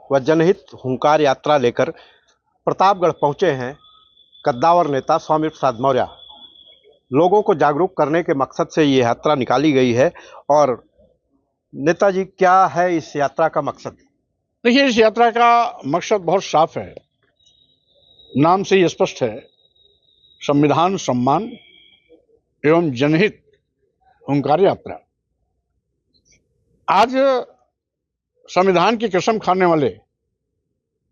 व जनहित हुंकार यात्रा लेकर प्रतापगढ़ पहुंचे हैं कद्दावर नेता स्वामी प्रसाद मौर्य। लोगों को जागरूक करने के मकसद से ये यात्रा निकाली गई है। और नेताजी, क्या है इस यात्रा का मकसद? देखिए, इस यात्रा का मकसद बहुत साफ है, नाम से ही स्पष्ट है। संविधान सम्मान एवं जनहित हुंकार यात्रा। आज संविधान की कसम खाने वाले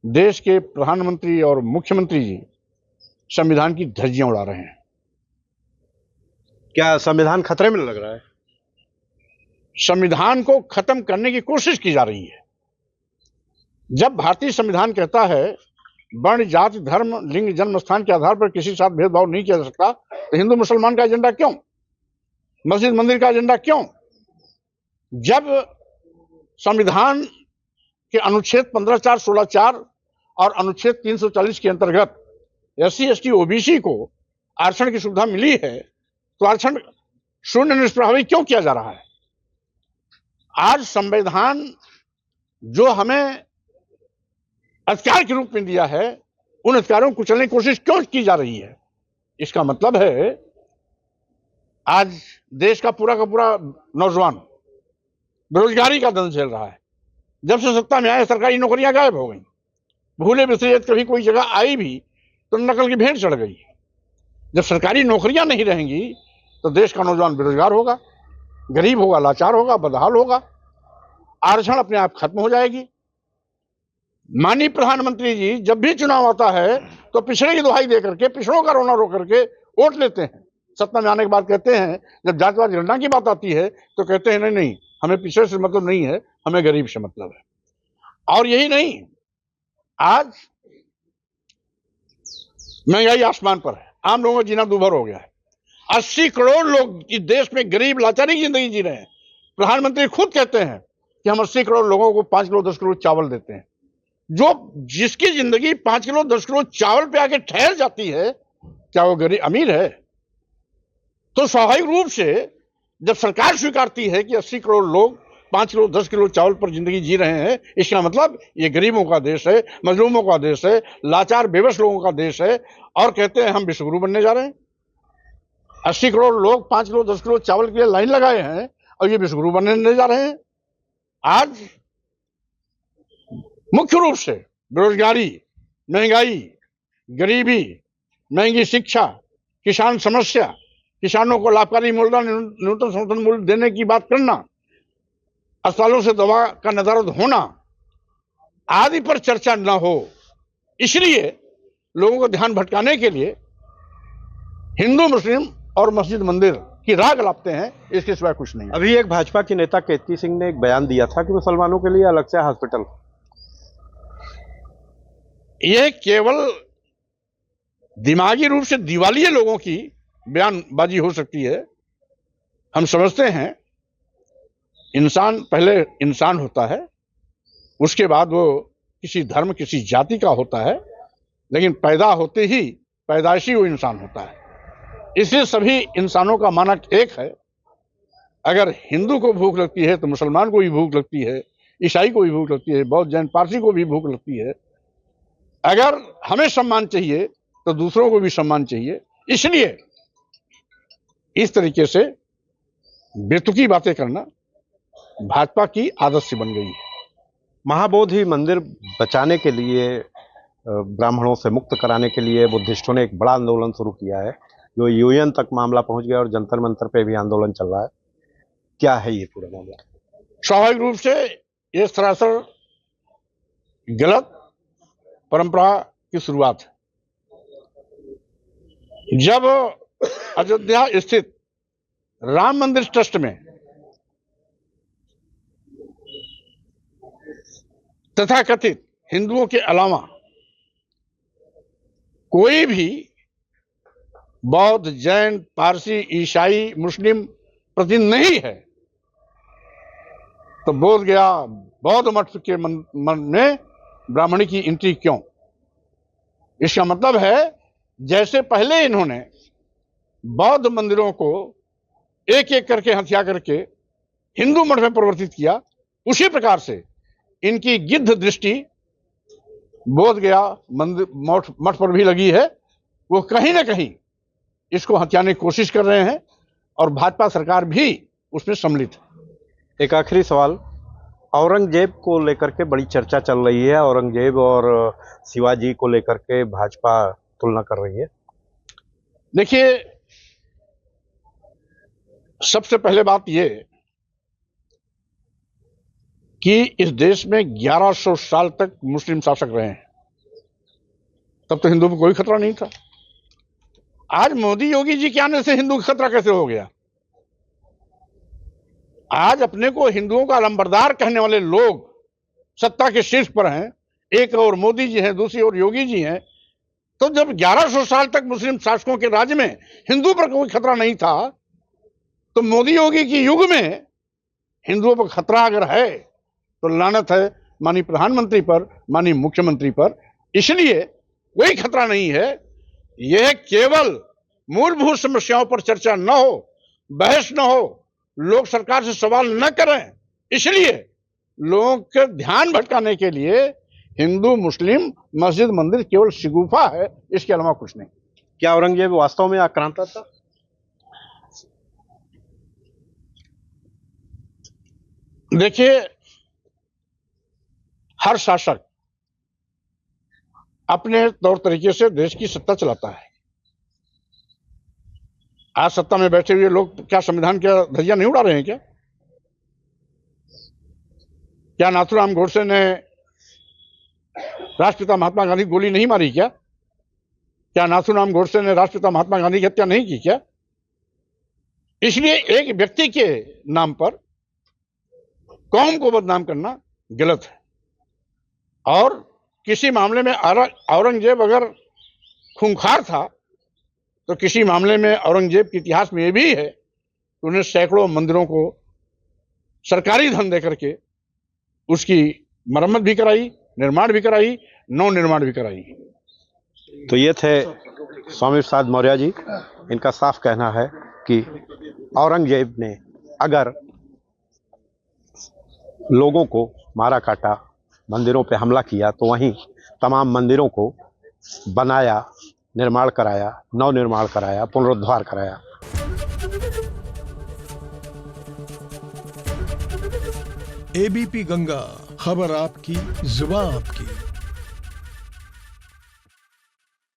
देश के प्रधानमंत्री और मुख्यमंत्री जी संविधान की धज्जियां उड़ा रहे हैं। क्या संविधान खतरे में लग रहा है? संविधान को खत्म करने की कोशिश की जा रही है। जब भारतीय संविधान कहता है वर्ण, जाति, धर्म, लिंग, जन्म स्थान के आधार पर किसी के साथ भेदभाव नहीं किया जा सकता, तो हिंदू मुसलमान का एजेंडा क्यों? मस्जिद मंदिर का एजेंडा क्यों? जब संविधान के अनुच्छेद 15(4), 16(4) और अनुच्छेद 340 के अंतर्गत SC, ST, OBC को आरक्षण की सुविधा मिली है, तो आरक्षण शून्य निष्प्रभावी क्यों किया जा रहा है? आज संविधान जो हमें अधिकार के रूप में दिया है, उन अधिकारों को कुचलने की कोशिश क्यों की जा रही है? इसका मतलब है आज देश का पूरा नौजवान बेरोजगारी का दंश झेल रहा है। जब से सत्ता में आए सरकारी नौकरियां गायब हो गई। भूले बिसरे कभी कोई जगह आई भी तो नकल की भेंट चढ़ गई। जब सरकारी नौकरियां नहीं रहेंगी तो देश का नौजवान बेरोजगार होगा, गरीब होगा, लाचार होगा, बदहाल होगा। आरक्षण अपने आप खत्म हो जाएगी। माननीय प्रधानमंत्री जी जब भी चुनाव आता है तो पिछड़े की दुहाई दे करके, पिछड़ों का रोना रो करके वोट लेते हैं। सत्ता में आने के बाद कहते हैं, जब जातिवाद जनगणना की बात आती है तो कहते हैं नहीं, हमें पिछड़े से मतलब नहीं है, हमें गरीब से मतलब है। और यही नहीं, आज महंगाई आसमान पर है, आम लोगों का जीना दूभर हो गया है। 80 करोड़ लोग इस देश में गरीब लाचारी की जिंदगी जी रहे हैं। प्रधानमंत्री खुद कहते हैं कि हम 80 करोड़ लोगों को 5 किलो 10 किलो चावल देते हैं। जिसकी जिंदगी 5 किलो 10 किलो चावल पे आके ठहर जाती है, क्या वो गरीब अमीर है? तो स्वाभाविक रूप से जब सरकार स्वीकारती है कि 80 करोड़ लोग 5 किलो 10 किलो चावल पर जिंदगी जी रहे हैं, इसका मतलब ये गरीबों का देश है, मजलूमों का देश है, लाचार बेबस लोगों का देश है। और कहते हैं हम विश्वगुरु बनने जा रहे हैं। 80 करोड़ लोग 5 किलो 10 किलो चावल के लिए लाइन लगाए हैं और ये विश्वगुरु बनने जा रहे हैं। आज मुख्य रूप से बेरोजगारी, महंगाई, गरीबी, महंगी शिक्षा, किसान समस्या, किसानों को लाभकारी मूल्य, न्यूनतम समर्थन मूल्य देने की बात करना, अस्पतालों से दवा का नदारद होना आदि पर चर्चा न हो, इसलिए लोगों को ध्यान भटकाने के लिए हिंदू, मुस्लिम और मस्जिद मंदिर की राग लापते हैं। इसके सिवाय कुछ नहीं। अभी एक भाजपा के नेता केतकी सिंह ने एक बयान दिया था कि मुसलमानों के लिए अलग से हॉस्पिटल। यह केवल दिमागी रूप से दिवालिये लोगों की बयानबाजी हो सकती है। हम समझते हैं इंसान पहले इंसान होता है, उसके बाद वो किसी धर्म, किसी जाति का होता है, लेकिन पैदा होते ही पैदाइशी वो इंसान होता है। इसलिए सभी इंसानों का मानक एक है। अगर हिंदू को भूख लगती है तो मुसलमान को भी भूख लगती है, ईसाई को भी भूख लगती है, बौद्ध, जैन, पारसी को भी भूख लगती है। अगर हमें सम्मान चाहिए तो दूसरों को भी सम्मान चाहिए। इसलिए इस तरीके से बेतुकी बातें करना भाजपा की आदत सी बन गई है। महाबोधि मंदिर बचाने के लिए, ब्राह्मणों से मुक्त कराने के लिए बुद्धिस्टों ने एक बड़ा आंदोलन शुरू किया है, जो UN तक मामला पहुंच गया और जंतर मंतर पे भी आंदोलन चल रहा है। क्या है ये पूरा मामला? स्वाभाविक रूप से ये सरासर गलत परंपरा की शुरुआत है। जब अयोध्या स्थित राम मंदिर ट्रस्ट में तथाकथित हिंदुओं के अलावा कोई भी बौद्ध, जैन, पारसी, ईसाई, मुस्लिम प्रतिनिधि नहीं है, तो बोध गया बौद्ध मठ के मन में ब्राह्मणी की एंट्री क्यों? इसका मतलब है जैसे पहले इन्होंने बौद्ध मंदिरों को एक एक करके हथिया करके हिंदू मठ में परिवर्तित किया, उसी प्रकार से इनकी गिद्ध दृष्टि बोध गया मंदिर मठ पर भी लगी है, वो कहीं ना कहीं इसको हथियाने की कोशिश कर रहे हैं और भाजपा सरकार भी उसमें सम्मिलित है। एक आखिरी सवाल, औरंगजेब को लेकर के बड़ी चर्चा चल रही है, औरंगजेब और शिवाजी को लेकर के भाजपा तुलना कर रही है। देखिए, सबसे पहले बात यह कि इस देश में 1100 साल तक मुस्लिम शासक रहे हैं, तब तो हिंदू को कोई खतरा नहीं था। आज मोदी योगी जी के आने से हिंदू का खतरा कैसे हो गया? आज अपने को हिंदुओं का अलंबरदार कहने वाले लोग सत्ता के शीर्ष पर हैं, एक और मोदी जी हैं, दूसरी ओर योगी जी हैं। तो जब 1100 साल तक मुस्लिम शासकों के राज्य में हिंदू पर कोई खतरा नहीं था, तो मोदी योगी के युग में हिंदुओं पर खतरा अगर है तो लानत है माननीय प्रधानमंत्री पर, माननीय मुख्यमंत्री पर। इसलिए कोई खतरा नहीं है। यह केवल मूलभूत समस्याओं पर चर्चा न हो, बहस न हो, लोग सरकार से सवाल न करें, इसलिए लोगों के ध्यान भटकाने के लिए हिंदू मुस्लिम मस्जिद मंदिर केवल शिगुफा है, इसके अलावा कुछ नहीं। क्या औरंगजेब वास्तव में आक्रांता था? देखिए, हर शासक अपने तौर तरीके से देश की सत्ता चलाता है। आज सत्ता में बैठे हुए लोग क्या संविधान का धज्जिया नहीं उड़ा रहे हैं क्या? क्या नाथूराम गोडसे ने राष्ट्रपिता महात्मा गांधी को गोली नहीं मारी क्या? क्या नाथूराम गोडसे ने राष्ट्रपिता महात्मा गांधी की हत्या नहीं की क्या? इसलिए एक व्यक्ति के नाम पर कौम को बदनाम करना गलत है। और किसी मामले में औरंगजेब अगर खूंखार था, तो किसी मामले में औरंगजेब के इतिहास में यह भी है कि उन्हें सैकड़ों मंदिरों को सरकारी धन देकर के उसकी मरम्मत भी कराई, निर्माण भी कराई, नव निर्माण भी कराई। तो ये थे स्वामी प्रसाद मौर्य जी। इनका साफ कहना है कि औरंगजेब ने अगर लोगों को मारा काटा, मंदिरों पे हमला किया, तो वहीं तमाम मंदिरों को बनाया, निर्माण कराया, नव निर्माण कराया, पुनरुद्धार कराया। एबीपी गंगा, खबर आपकी, जुबान आपकी।